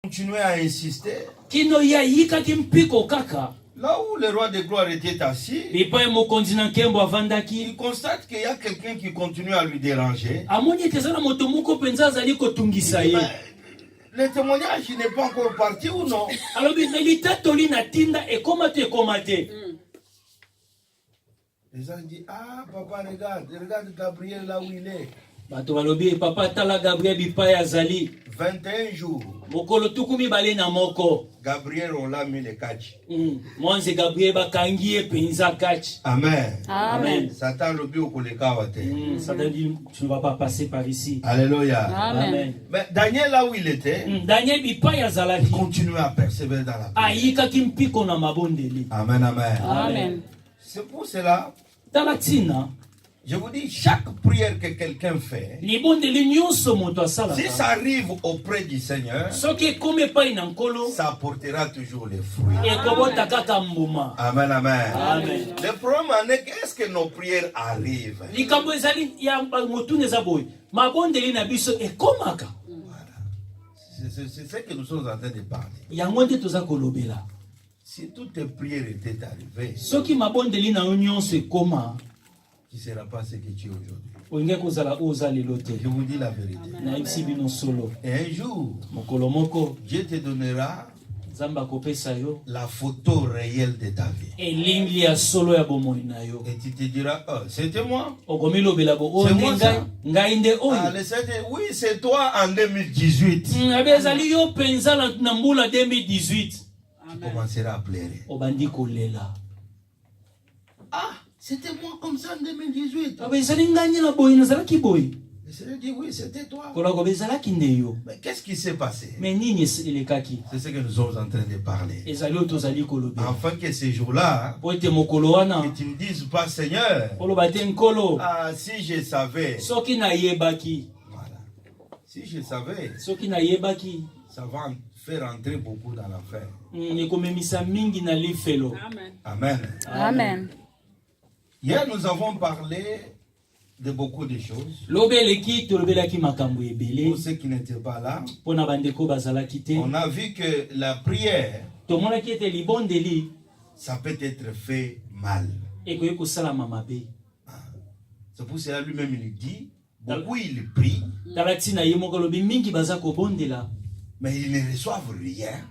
Continuer à insister. Kino ya yika kimpiko kaka. Là où le roi de gloire était assis, il constate qu'il y a quelqu'un qui continue à lui déranger. Le témoignage n'est pas encore parti ou non? Les gens disent, ah papa regarde Gabriel là où il est. Papa tala Gabriel bipa yazali 21 jours. Mokolo tukumi bale na moko. Gabriel on l'a mis le catch. Mwanze Gabriel bakangie penza catch. Amen. Amen. Satan lobi okoleka wate. Satan dit tu ne vas pas passer par ici. Alléluia. Amen. Mais Daniel là où il était, Daniel bipa yazalaki. Il continue à persévérer dans la prière. Ayika kimpiko na mabondeli. Amen, amen. Amen. C'est pour cela. Talatina. Je vous dis, chaque prière que quelqu'un fait, si ça arrive auprès du Seigneur, ça apportera toujours les fruits. Amen, amen. Amen. Le problème est qu'est-ce que nos prières arrivent? Voilà. C'est ce que nous sommes en train de parler. Si toutes tes prières étaient arrivées, tu ne seras pas ce que tu es aujourd'hui. Je vous dis la vérité. Et un jour, Dieu te donnera la photo réelle de ta vie. Et tu te diras, oh, c'était moi. C'est moi ça. Oui, c'est toi en 2018. Tu commenceras à pleurer. Ah! C'était moi comme ça en 2018. Le Seigneur dit oui, c'était toi. Mais qu'est-ce qui s'est passé? C'est ce que nous sommes en train de parler. Afin que ces jours-là, que tu ne dises pas Seigneur, ah, si je savais. Voilà. Si je savais, ça va faire entrer beaucoup dans l'affaire. Amen. Amen. Hier, nous avons parlé de beaucoup de choses. Pour ceux qui n'étaient pas là, on a vu que la prière, ça peut être fait mal. C'est pour cela lui-même il dit, beaucoup il prie, mais ils ne reçoivent rien.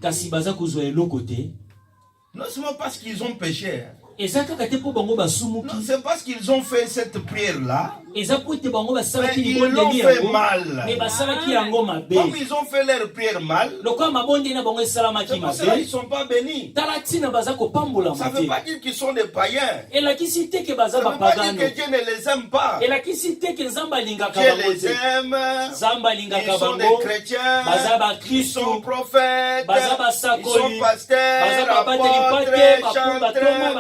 Non seulement parce qu'ils ont péché. Non, c'est parce qu'ils ont fait cette prière-là, mais ils l'ont fait mal. Comme ils ont fait leur prière mal, c'est pour ça qu'ils ne sont pas bénis. Ça ne veut pas dire qu'ils sont des païens. Ça ne veut pas dire que Dieu ne les aime pas. Dieu les aime. Ils sont des chrétiens. Ils sont prophètes. Ils sont pasteurs, apôtres, chanteurs.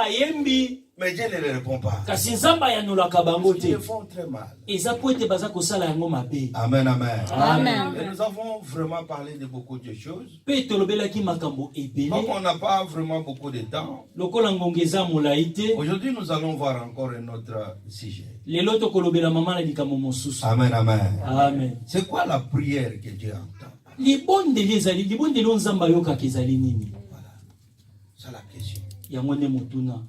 Mais Dieu ne les répond pas. Ils le font très mal. Amen, amen. Amen. Et nous avons vraiment parlé de beaucoup de choses. Donc on n'a pas vraiment beaucoup de temps. Aujourd'hui nous allons voir encore un autre sujet. Amen, amen. Amen. C'est quoi la prière que Dieu entend? Voilà. C'est la question. Il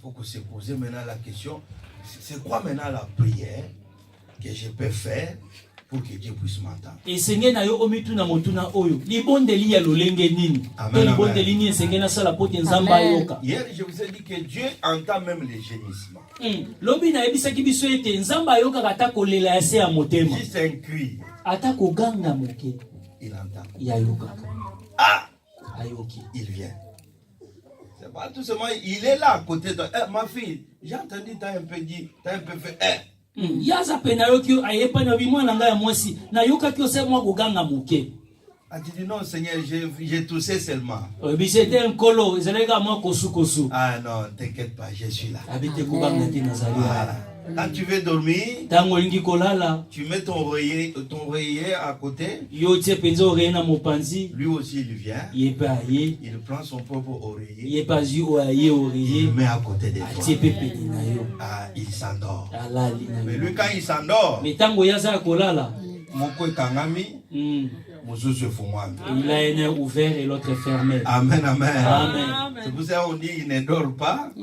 faut que se poser maintenant la question, c'est quoi maintenant la prière que je peux faire pour que Dieu puisse m'entendre? Amen, amen. Hier, je vous ai dit que Dieu entend même les gémissements. Juste un cri, il entend. Ah, il vient. C'est pas tout seulement, il est là à côté de toi. Ma fille, j'ai entendu, t'as un peu fait. Ah, tu dis non, Seigneur, j'ai toussé seulement. Ah non, t'inquiète pas, je suis là. Voilà. Quand tu veux dormir, tu mets ton oreiller à côté. Lui aussi il vient. Il prend son propre oreiller. Il le met à côté de toi. Ah, il s'endort. Mais lui quand il s'endort, Moko Kangami, Il a un œil ouvert et l'autre fermé. Amen, amen. Amen. C'est pour ça qu'on dit il ne dort pas Et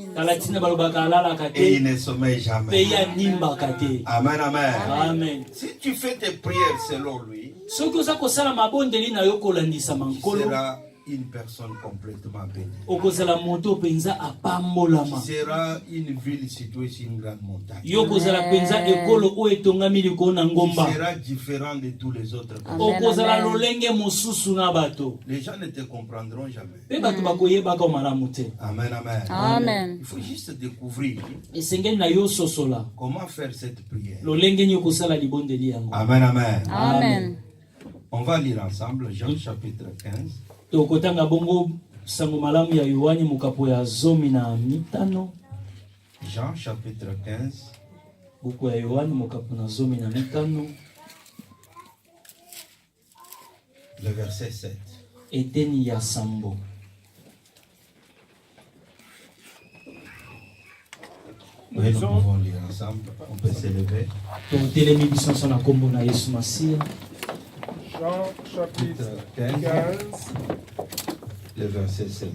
et il ne sommeille jamais. Amen, amen. Amen. Si tu fais tes prières selon lui, tu seras une personne complètement bénie. Tu seras une ville située sur une grande montagne. Tu seras différent de tous les autres. Les gens ne te comprendront jamais. Amen, amen. Amen. Il faut juste découvrir comment faire cette prière. Amen, amen. Amen. On va lire ensemble Jean chapitre 15. Tokotanga bongo sango malamu ya Yohani mukapo ya 15. Jean chapitre 15. Buku ya Yohani mukapo na 15. Le verset 7. Eteni ya sambo. Oui, nous pouvons lire ensemble. On peut s'élever. Totelemi biso na kombo na Yesu Masia. Jean chapitre 15, le verset 7.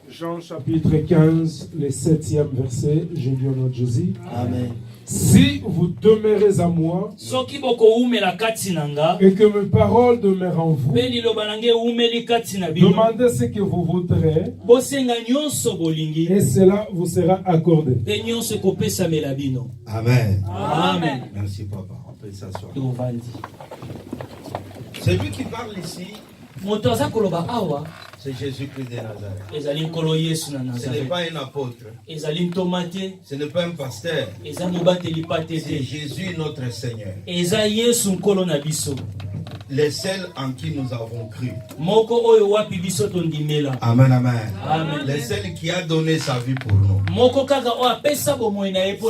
Jean chapitre 15, le 7e verset, je lis au nom de Jésus. Amen. Si vous demeurez à moi et que mes paroles demeurent en vous, demandez ce que vous voudrez et cela vous sera accordé. Amen. Amen. Merci papa, on peut s'asseoir. Celui qui parle ici, c'est Jésus-Christ de Nazareth. Ce n'est pas un apôtre. Ce n'est pas un pasteur. C'est Jésus notre Seigneur. Le seul en qui nous avons cru. Amen, amen. Le seul qui a donné sa vie pour nous.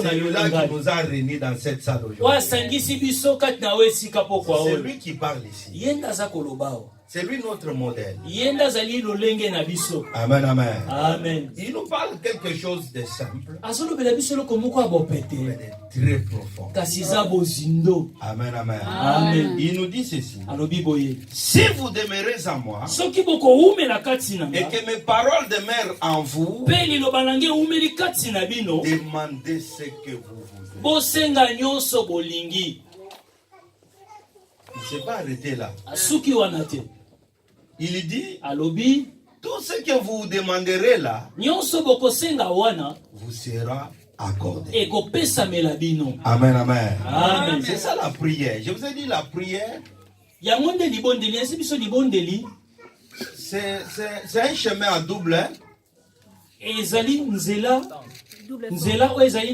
C'est lui-là qui nous a réunis dans cette salle aujourd'hui. C'est lui qui parle ici. C'est lui notre modèle. Amen, amen. Amen. Il nous parle quelque chose de simple, mais de très profond. Amen, amen. Amen. Il nous dit ceci. Si vous demeurez en moi et que mes paroles demeurent en vous, demandez ce que vous voulez. Il ne s'est pas arrêté là. Il dit, tout ce que vous demanderez là, vous sera accordé. Amen, amen. Amen. C'est ça la prière. Je vous ai dit la prière, c'est un chemin à double, hein?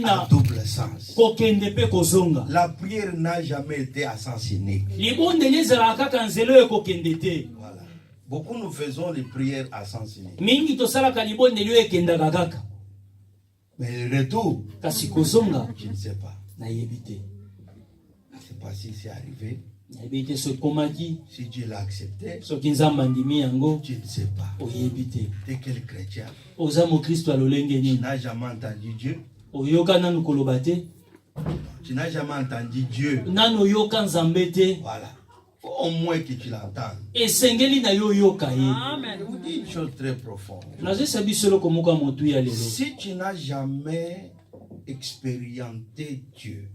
À double sens. La prière n'a jamais été à sens unique. Voilà. Beaucoup nous faisons les prières à sens unique. Mais le retour, je ne sais pas. Je ne sais pas si c'est arrivé. Si Dieu l'a accepté, je ne sais pas. T'es quel chrétien? Tu n'as jamais entendu Dieu. Tu n'as jamais entendu Dieu. Voilà. Faut au moins que tu l'entendes. Amen. Je vous dis une chose très profonde. Si tu n'as jamais expérimenté Dieu,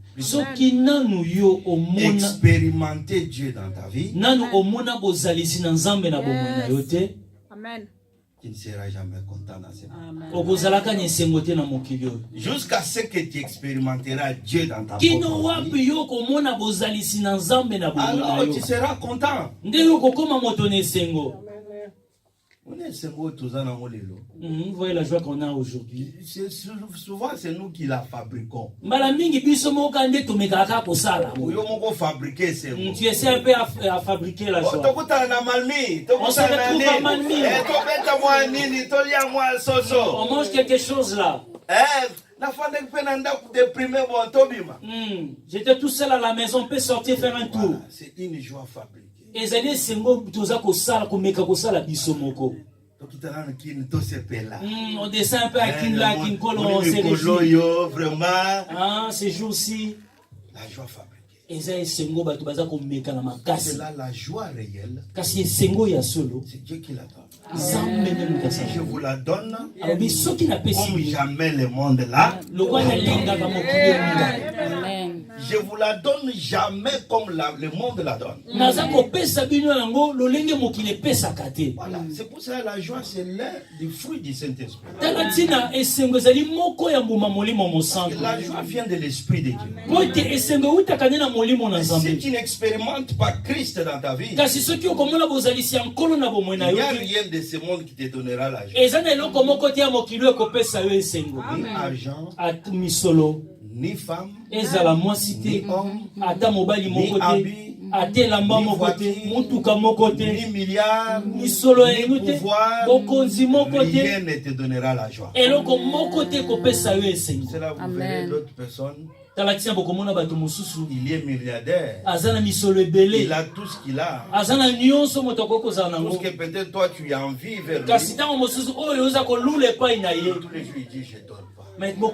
expérimenter Dieu dans ta vie, Amen. tu ne seras jamais content dans cette Amen. jusqu'à ce que tu expérimenteras Dieu dans ta vie. Alors tu seras content. Vous voyez la joie qu'on a aujourd'hui. Souvent c'est nous qui la fabriquons. Tu essaies un peu à fabriquer la joie. On se retrouve à Malmi. On mange quelque chose là. J'étais tout seul à la maison, on peut sortir faire un tour. Voilà, c'est une joie fabriquée. On descend un peu à Kinla, Kinkolo, on s'est réjoui. Vraiment. Ces jours-ci. La joie fabriquée. C'est là la joie réelle. C'est Dieu qui la donne. Je vous la donne comme jamais le monde là. Je vous la donne jamais comme le monde la donne. Voilà. C'est pour ça que la joie, c'est l'un des fruits du Saint-Esprit. La joie vient de l'Esprit de Dieu. Si tu n'expérimentes pas Christ dans ta vie, il n'y a rien de ce monde qui te donnera la joie. Ni argent, ni femme, ni homme, ni habit, ni voiture, ni milliards, ni pouvoir, rien ne te donnera la joie. C'est là où vous verrez d'autres personnes. Il est milliardaire. Il a tout ce qu'il a. Parce que peut-être toi tu as envie vers lui. Tous les jours il dit je ne dors pas. Il faut que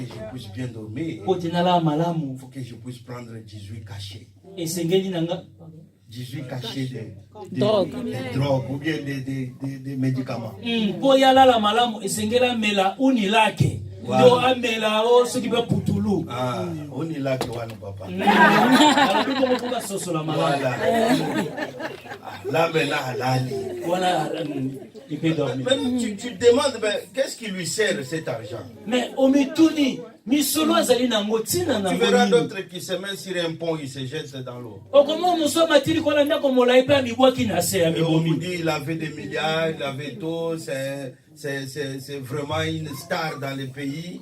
je puisse bien dormir. Il faut que je puisse prendre 18 cachets. 18 cachets de drogue ou bien de médicaments. Voilà. Ah, on est là que on papa. Voilà. Là maintenant, voilà. Il peut dormir. Tu te demandes, qu'est-ce qui lui sert cet argent? Mais au Mituni, tu verras d'autres qui se mettent sur un pont, ils se jettent dans l'eau. Et on vous dit, il avait des milliards, il avait tout, c'est vraiment une star dans le pays.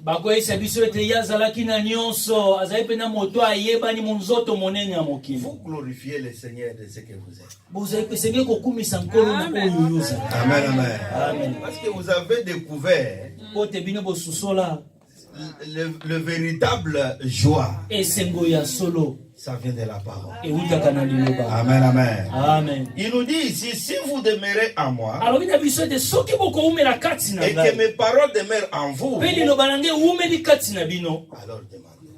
Vous glorifiez le Seigneur de ce que vous êtes. Amen, amen. Amen. Parce que vous avez découvert le véritable joie. Ça vient de la parole. Amen, amen. Amen. Il nous dit ici, si vous demeurez en moi, et que mes paroles demeurent en vous, alors demandez.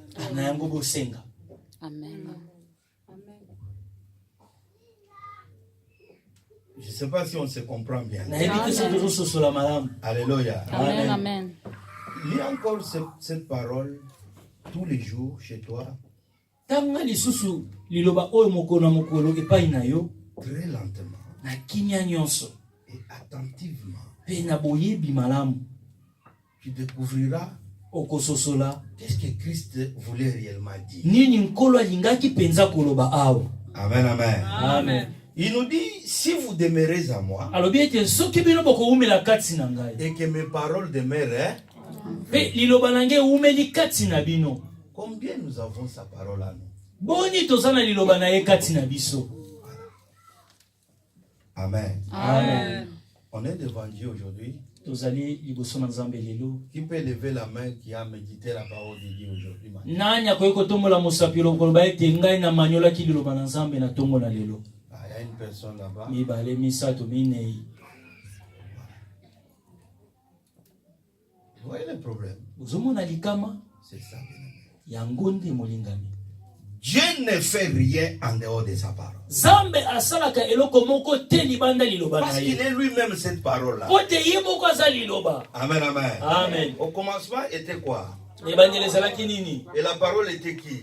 Amen. Je ne sais pas si on se comprend bien. Alléluia. Amen, amen. Lis encore cette parole tous les jours chez toi. Très lentement et attentivement. Tu découvriras qu'est-ce que Christ voulait réellement dire. Amen, amen. Amen. Il nous dit, si vous demeurez à moi, et que mes paroles demeurent, combien nous avons sa parole à nous? Amen. Amen. On est devant Dieu aujourd'hui. Qui peut lever la main qui a médité la parole de Dieu aujourd'hui? Il y a une personne là-bas. Vous voyez le problème? C'est ça. Dieu ne fait rien en dehors de sa parole. Parce qu'il est lui-même cette parole-là. Amen, amen. Amen. Au commencement était quoi? Et la parole était qui?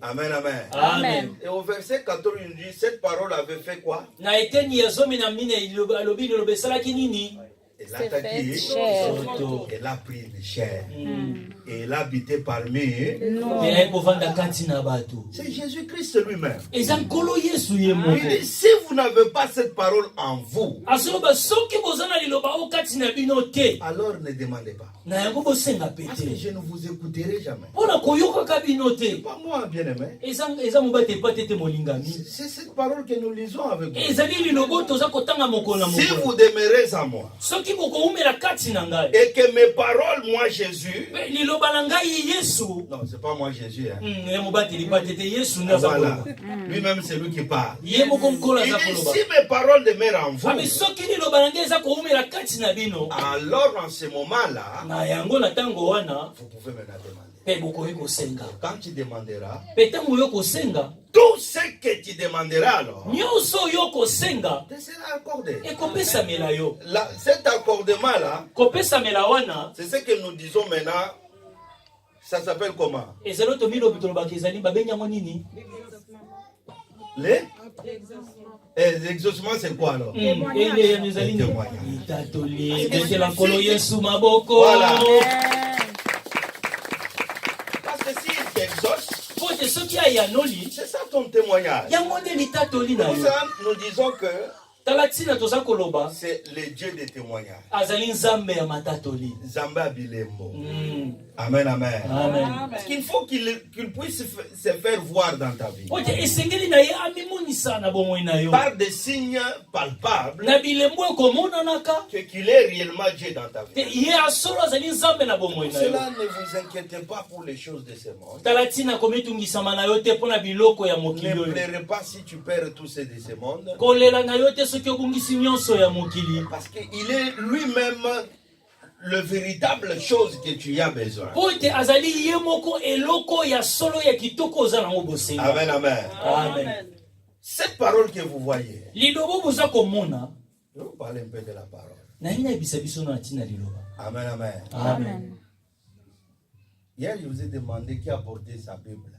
Amen, amen. Amen. Et au verset 14, il dit, cette parole avait fait quoi? Elle a attaqué, elle a pris le chair. Et elle a habité parmi nous. C'est Jésus-Christ lui-même. Il dit, si vous n'avez pas cette parole en vous, alors ne demandez pas. Parce que je ne vous écouterai jamais. C'est pas moi, bien-aimé. C'est cette parole que nous lisons avec vous. Si vous demeurez en moi, et que mes paroles, moi Jésus, non, c'est pas moi Jésus, hein. Voilà. Lui-même c'est lui qui parle. Il dit, si mes paroles demeurent en vous, alors en ce moment-là, vous pouvez me la demander. Quand tu demanderas, tout ce que tu demanderas alors, te sera accordé. Cet accordement-là, c'est ce que nous disons maintenant. Ça s'appelle comment? Les exaucements, c'est quoi alors? Voilà. Parce que s'il t'exauce, c'est ça ton témoignage. Nous disons que c'est le Dieu des témoignages. Zamba Bilembo. Amen, amen. Parce qu'il faut qu'il puisse se faire voir dans ta vie. Par des signes palpables qu'il est réellement Dieu dans ta vie. Cela, ne vous inquiétez pas pour les choses de ce monde. Ne pleurez pas si tu perds tous ces de ce monde. Parce qu'il est lui-même le véritable chose que tu as besoin. Amen, amen. Amen. Cette parole que vous voyez, je vais vous parler un peu de la parole. Amen, amen. Amen. Hier, je vous ai demandé qui a porté sa Bible.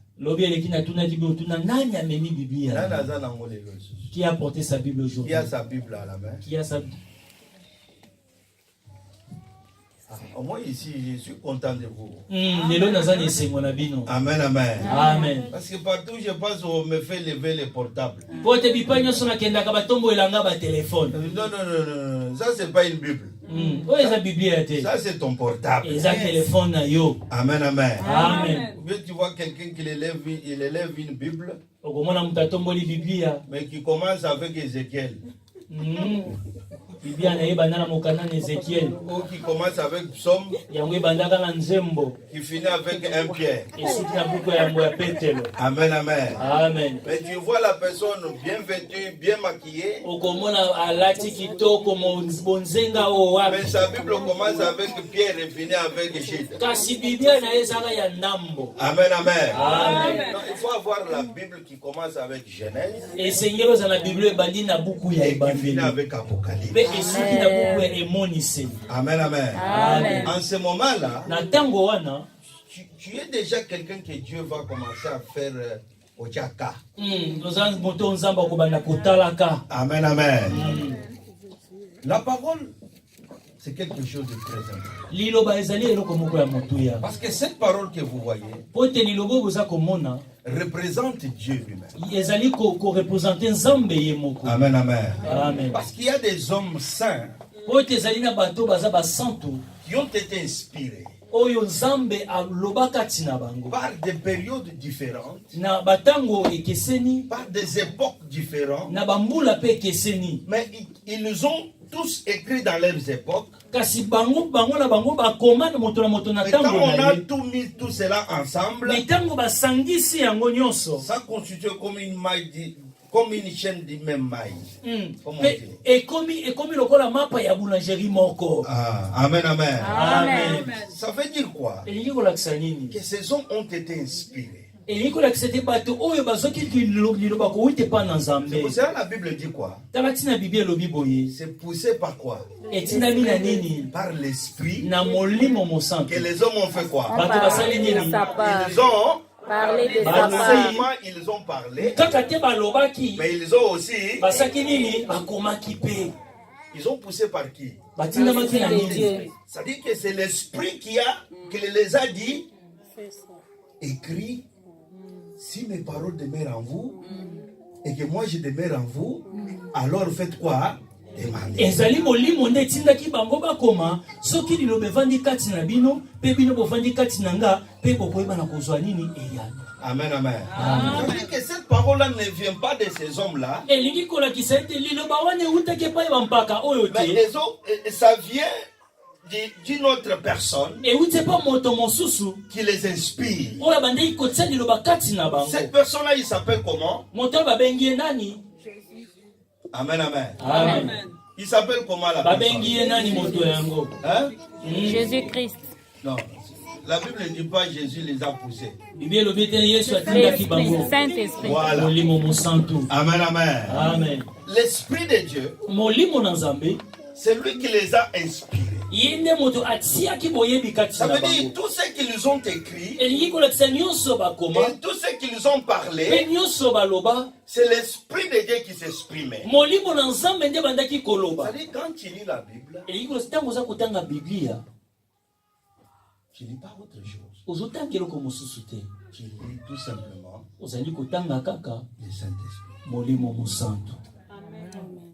Qui a porté sa Bible aujourd'hui? Qui a sa Bible à la main? Qui a sa... Au moins ici, je suis content de vous. Amen, amen. Amen. Parce que partout je passe, on me fait lever les portables. Non, ça c'est pas une Bible. Ça c'est ton portable. Amen, amen. Amen. Ou bien tu vois quelqu'un qui élève une Bible, mais qui commence avec Ézéchiel. Ou qui commence avec Psaume, qui finit avec 1 Pierre. Amen, amen. Amen. Mais tu vois la personne bien vêtue, bien maquillée, mais sa Bible commence avec Pierre et finit avec Gide. Amen, amen. Amen. Non, il faut avoir la Bible qui commence avec Genèse et qui finit avec Apocalypse. Amen, amen. Amen. En ce moment-là, tu es déjà quelqu'un que Dieu va commencer à faire au Djaka. Amen, amen. La parole, c'est quelque chose de très important. Parce que cette parole que vous voyez représente Dieu lui-même. Amen, amen. Amen. Parce qu'il y a des hommes saints qui ont été inspirés par des périodes différentes, par des époques différentes, mais ils ont tous écrit dans leurs époques. Mais quand on a tout mis tout cela ensemble, ça constitue comme une maille, comme une chaîne du même maille. Amen, amen. Amen. Ça veut dire quoi? Que ces hommes ont été inspirés. C'est pour ça la Bible dit quoi? C'est poussé par quoi? Par l'esprit que les hommes ont fait quoi? Ils ont parlé de sa non part. seulement ils ont parlé, mais ils ont aussi, ils ont poussé par qui? C'est-à-dire que c'est l'esprit qui les a dit, écrit, si mes paroles demeurent en vous et que moi je demeure en vous, alors faites quoi? Demandez. Amen, amen. C'est-à-dire que cette parole-là ne vient pas de ces hommes-là, mais les autres, ça vient d'une autre personne qui les inspire. Cette personne-là, il s'appelle comment? Amen, amen. Amen. Il s'appelle comment la personne? Hein? Jésus-Christ. Non. La Bible ne dit pas Jésus les a poussés. Saint-Esprit. Voilà. Amen, amen. Amen. L'Esprit de Dieu, c'est lui qui les a inspirés. Ça veut dire tout ce qu'ils ont écrit et tout ce qu'ils ont parlé, c'est l'Esprit de Dieu qui s'exprimait. C'est-à-dire quand tu lis la Bible, tu ne lis pas autre chose. Tu lis tout simplement le Saint-Esprit.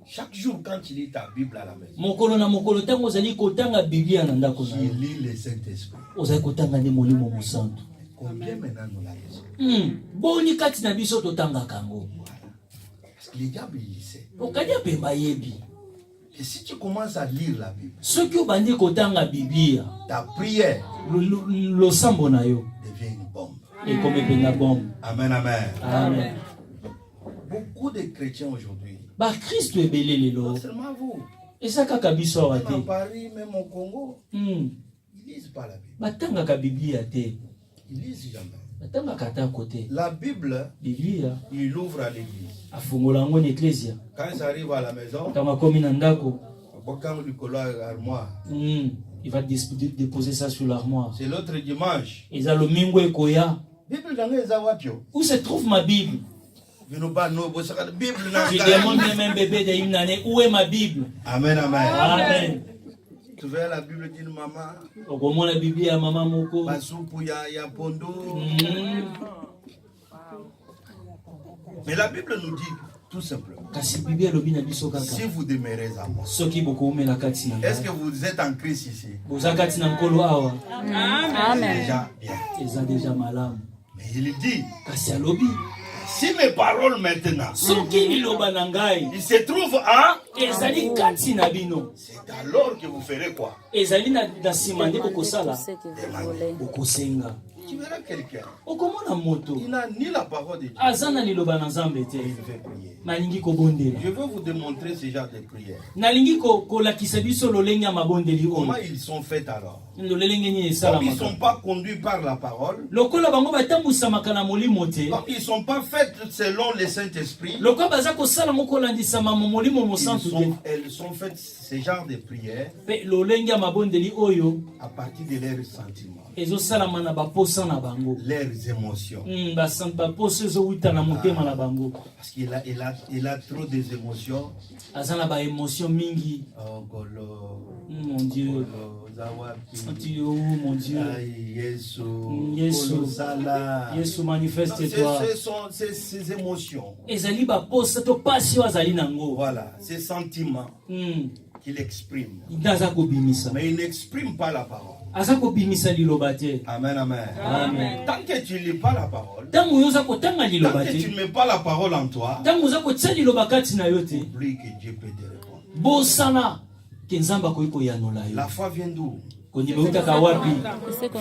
Chaque jour quand tu lis ta Bible à la maison, tu lis le Saint-Esprit. Combien maintenant nous la lisons? Parce que les diables ils sait. Et si tu commences à lire la Bible, ta prière devient une bombe. Amen, amen. Amen. Beaucoup de chrétiens aujourd'hui, Bah Christ est belé les lots. pas seulement vous, Et ça kaka biso même en awate. Paris, même au Congo, ils lisent pas la Bible. Batanga ka Biblia te. Ils lisent jamais. Batanga kata côté. La Bible, Biblia il l'ouvre à l'église. afungola ngo ni ecclesia. Quand ça arrive à la maison, Kama komi na ndako. quand le colloque armoire, Il va déposer ça sur l'armoire. c'est l'autre dimanche. Et ça le mingo ekoya. Bible dans les awapio. Où se trouve ma Bible? Je ne pas nous bosser la Bible. Je demande même un bébé de une année. Où est ma Bible? Amen, amen. Amen. Tu vois la Bible d'une maman. Comment la Bible à maman moko? Basupu ya pondo. Mais la Bible nous dit tout simplement. Kasi Bible lobi na biso kaka. Si vous demeurez à moi. Soki boko umela kati na. Est-ce que vous êtes en Christ ici? Boza kati na nkolo awa. Amen. Déjà bien. Eza déjà malamu. Mais il dit, Kasi alobi. si mes paroles maintenant, Soki liloba na ngai. il se trouve à, Ezali kati na bino. c'est alors que vous ferez quoi? Ezali na sima nde bokosala. Ce que vous voulez. Bokosenga. Tu verras quelqu'un. Okomona moto. Il n'a ni la parole de Dieu. Aza na liloba na Nzambe te. Il fait prier. Nalingi kobondela. Je veux vous démontrer ce genre de prière. Nalingi kolakisa biso lolenge ya mabondeli oyo. Comment ils sont faits alors? Lolenge nini Comme ils ne esalamaka. sont pas conduits par la parole, Lokola bango batambusamaka na molimo te. comme ils ne sont pas faits selon le Saint-Esprit, Lokola baza kosala ngo kolandisama mo molimo mosantu te. elles sont faites ce genre de prière Pe lolenge ya mabondeli oyo à partir de leurs sentiments, ezosalama na baposa na bango. leurs émotions. Baposa ezowuta na motema na bango. Parce qu'il a trop des émotions. Aza na baémotion mingi. Oh, Golo, Mon Dieu. Golo, Zawapi. Oh mon Dieu. Aïe, Yesu, Yesu. Golo, Sala. Yesu manifeste-toi. Ce sont ces émotions. Ezali baposa to pasi azali nango. Voilà, ces sentiments qu'il exprime. Daza kobimisa. Mais il n'exprime pas la parole. Aza kobimisa liloba te. Amen, amen. Amen. Tant que tu ne lis pas la parole, Tango yoza kotanga tant liloba que tu te. ne mets pas la parole en toi, Tango yoza kotia liloba kati na yo te. oublie que Dieu peut te répondre. Bosana ke Nzamba akoki koyanola yo. La foi vient d'où? Kondima eutaka wapi?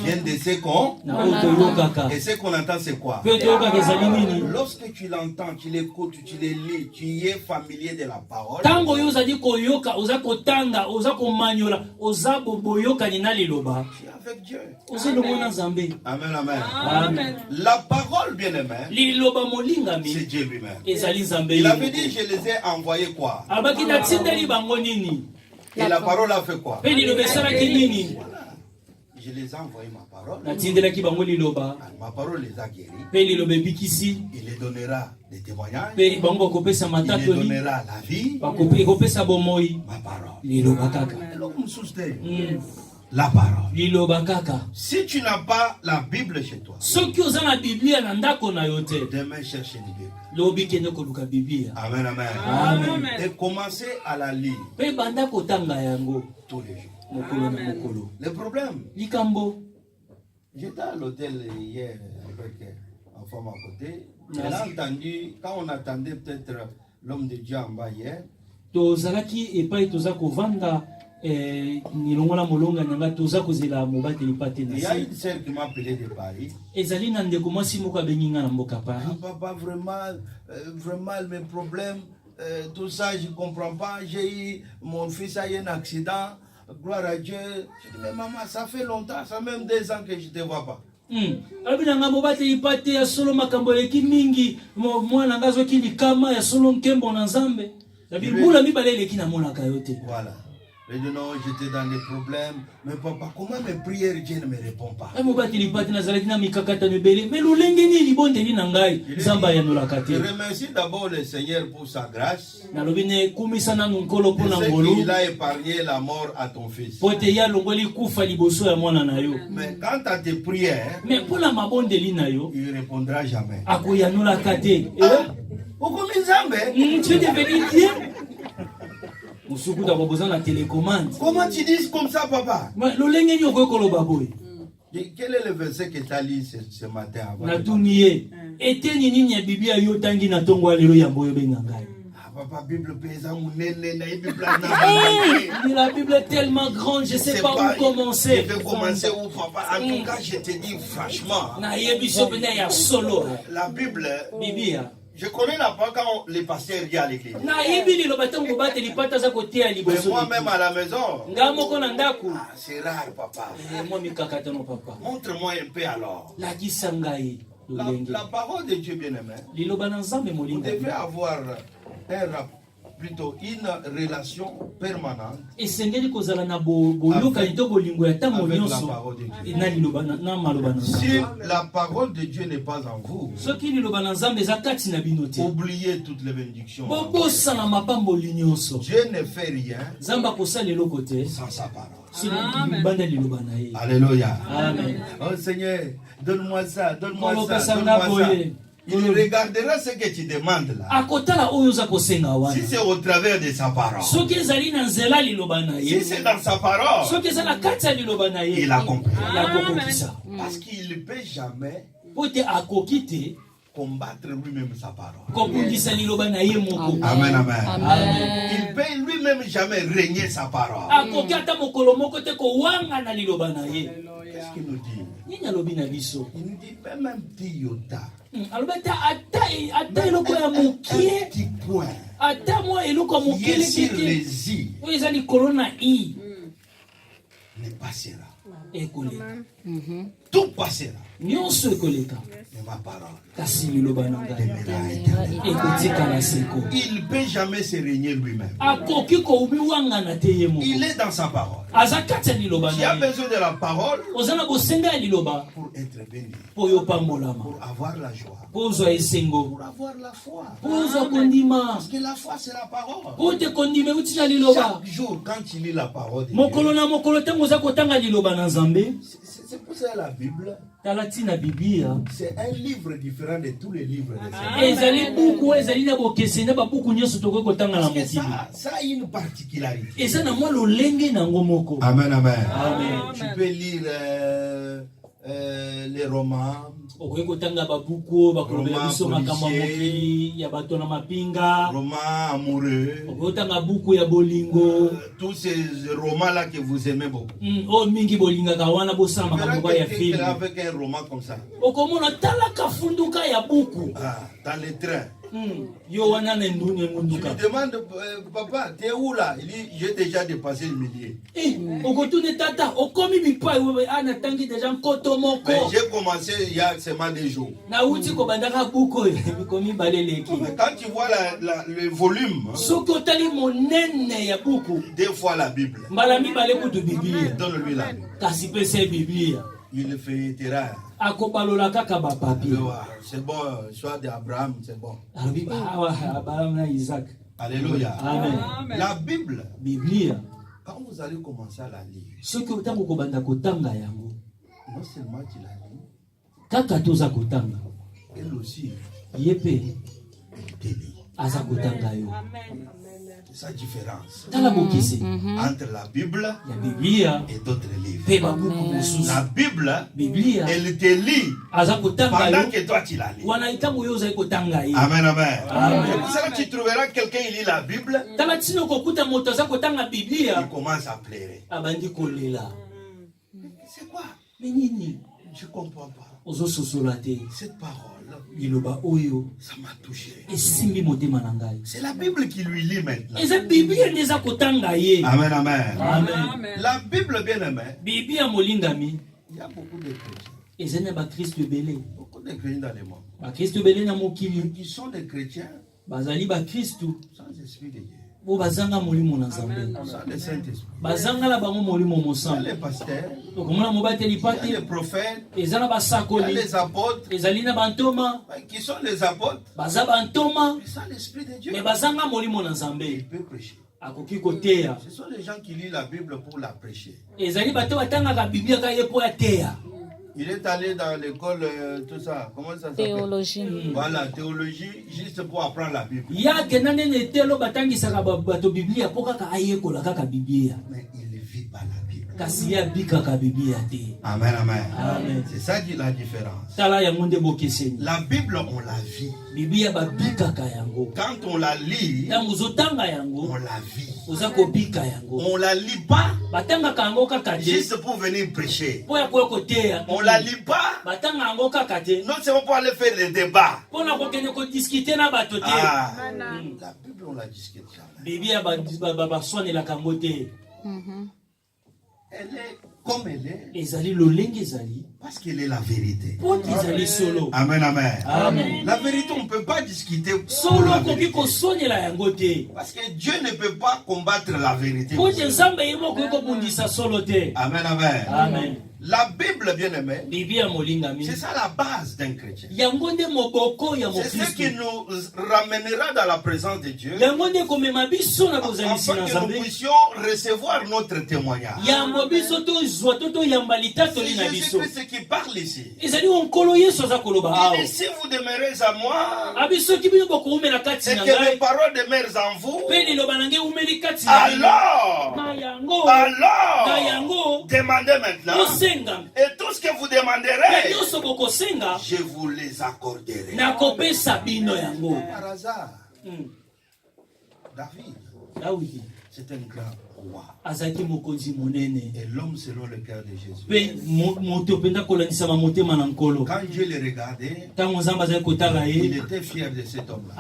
Vient de ce qu'on. Na oyo toyokaka. Et ce qu'on entend, c'est quoi? Pe toyokaka ezali nini? Lorsque tu l'entends, tu l'écoutes, tu les lis, tu y es familier de la parole. Tango yo ozali koyoka, oza kotanga, oza komanyola, oza boyokani na liloba. Tu es avec Dieu. Ozolongo Nzambe. Amen, amen. Amen. La parole, bien aimé, Liloba c'est molingami Dieu lui-même. ezali Nzambe. Il avait dit, je les ai envoyés quoi? Abaki natindeli bango nini? Et la parole a fait quoi? Pe liloba esalaki nini? Voilà. Je les ai envoyés ma parole. Natindelaki bango liloba. Ma parole les a guéris. Pe liloba ebikisi. Il les donnera des témoignages. Pe bango bakopesa Il les matatoli. donnera la vie. Ekopesa bomoi. Ma parole. Liloba kaka. Alors, me soustez. La parole. Liloba kaka. Si tu n'as pas la Bible chez toi, Soki oza na Biblia na ndako na yo te. demain cherche une Bible. Lobi kende koluka Biblia. Amen, amen. Amen. Et commencer à la lire Pe banda kotanga yango. tous les jours. Mokolo na mokolo. Le problème, Likambo. j'étais à l'hôtel hier avec un femme à côté. Elle a entendu, quand on attendait peut-être l'homme de Dieu en bas hier, Tozalaki epai toza kovanda nilongola molonga nanga toza kozela mobateli pate na il y a se. une sœur qui m'a appelé de Paris. Ezali na ndeko mwasi moko abengi nga na mboka Ah, Paris. papa, vraiment mes problèmes, tout ça, je ne comprends pas. J'ai eu, mon fils a eu un accident. gloire à Dieu. Je dis, mais maman, ça fait longtemps, ça fait même 2 ans que je ne te vois pas. Abinanga mobate ipate ya solo makambo eki mingi mwana ngazo kili kama ya solo nkembo na nzambe. Bibula mibale ki na mona kayote. Voilà. Je dis non, j'étais dans des problèmes. Mais papa, comment mes prières, Dieu ne me répond pas? Je remercie d'abord le Seigneur pour sa grâce. C'est qu'il a épargné la mort à ton fils. Mais quant à tes prières, il ne répondra jamais. Comment tu dis comme ça, papa? Quel est le verset que tu as lu ce matin avant? Papa, Bible la Bible est tellement grande, je ne sais pas où commencer. Je vais commencer où, papa? En tout cas, je te dis franchement, la Bible, je connais la parole quand les pasteurs viennent à l'église. Mais moi-même à la maison, c'est rare, papa. Montre-moi un peu alors. La parole de Dieu bien-aimé, vous devez avoir plutôt une relation permanente avec la parole de Dieu. Si la parole de Dieu n'est pas en vous, oubliez toutes les bénédictions. Dieu ne fait rien sans sa parole. Alléluia. Amen. Oh Seigneur, donne-moi ça, donne-moi ça, donne-moi ça. Il regardera ce que tu demandes là. Si c'est au travers de sa parole, si c'est dans sa parole, il a compris. Parce qu'il ne peut jamais combattre lui-même sa parole. Amen, amen. Il peut lui-même jamais régner sa parole. Qu'est-ce qu'il nous dit? Il nous dit même un petit iota, un petit point qui est sur les i ne passera. Tout passera. Mais ma parole demeurera éternelle. Il ne peut jamais se régner lui-même. Il est dans sa parole. Tu as besoin de la parole pour être béni, pour avoir la joie, pour avoir la foi. Parce que la foi c'est la parole. Chaque jour quand tu lis la parole de Dieu, c'est pour ça la Bible, c'est un livre différent de tous les livres de Parce que ça a une particularité. Amen, amen. Tu peux lire les romans, romans amoureux, tous ces romans-là que vous aimez beaucoup. Avec un roman comme ça, dans les trains, tu lui demandes, papa, t'es où là? Il dit, j'ai déjà dépassé le millier. Mais j'ai commencé il y a seulement 2 jours. Mais quand tu vois le volume, 2 fois la Bible, donne-lui la Bible. Il le fêtera. C'est bon, soit d'Abraham, c'est bon. Alléluia. Amen. La Bible, quand vous allez commencer à la lire, non seulement tu la lis, elle aussi, elle te lit. Sa différence entre la Bible et d'autres livres. La Bible, elle te lit pendant que toi tu la lis. Amen, amen. C'est pour ça que tu trouveras quelqu'un qui lit la Bible, il commence à pleurer. C'est quoi? Je ne comprends pas. Cette parole, ça m'a touché. C'est la Bible qui lui lit maintenant. Amen, amen. Amen. La Bible bien aimée. Il y a beaucoup de chrétiens. Beaucoup de chrétiens dans les mondes. Qui sont des chrétiens sans esprit de Dieu. Bazanga molimo na Nzambe. Bazanga la bango molimo mosan. Les pasteurs, les prophètes, les apôtres, les bantoma. Qui sont les apôtres? Bantoma. Sans l'esprit de Dieu. Mais bazanga molimo na Nzambe. Il peut prêcher. Ce sont les gens qui lisent la Bible pour la prêcher. Il est allé dans l'école, tout ça. Comment ça s'appelle? Théologie. Voilà, théologie, juste pour apprendre la Bible. Mais il vit pas la Bible. Amen, amen. Amen. C'est ça qui est la différence. La Bible, on la vit. Quand on la lit, on la vit. On la lit pas juste pour venir prêcher. On la lit pas non seulement pour aller faire les débats. La Bible, on la discute jamais. Elle est comme elle est. Parce qu'elle est la vérité. Amen, amen. Amen. La vérité, on ne peut pas discuter pour la vérité. Parce que Dieu ne peut pas combattre la vérité. Amen, amen. Amen. La Bible, bien aimée, c'est ça la base d'un chrétien. C'est ce qui nous ramènera dans la présence de Dieu, afin que nous puissions recevoir notre témoignage. C'est Jésus-Christ qui parle ici. Il dit, si vous demeurez à moi, et que mes paroles demeurent en vous, alors, demandez maintenant. Et tout ce que vous demanderez, je vous les accorderai. Par hasard, David, c'est un grand roi. Et l'homme selon le cœur de Jésus. Quand Dieu le regardait, il était fier de cet homme-là.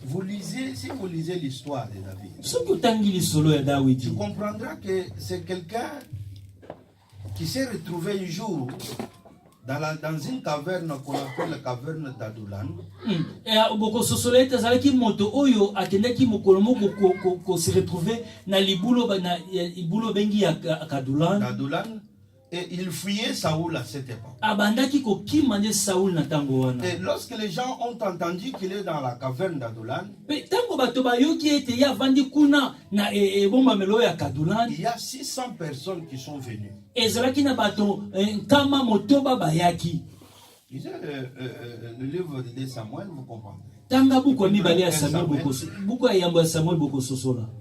Vous lisez, si vous lisez l'histoire de David, tu comprendras que c'est quelqu'un qui s'est retrouvé un jour dans une caverne qu'on appelle la caverne d'Adulam. Et il fuyait Saoul à cette époque. Et lorsque les gens ont entendu qu'il est dans la caverne d'Adulam, il y a 600 personnes qui sont venues. Lisez le livre de Samuel, vous comprendrez.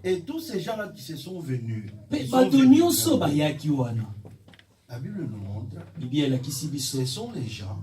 Et tous ces gens-là qui se sont venus, la Bible nous montre, ce sont les gens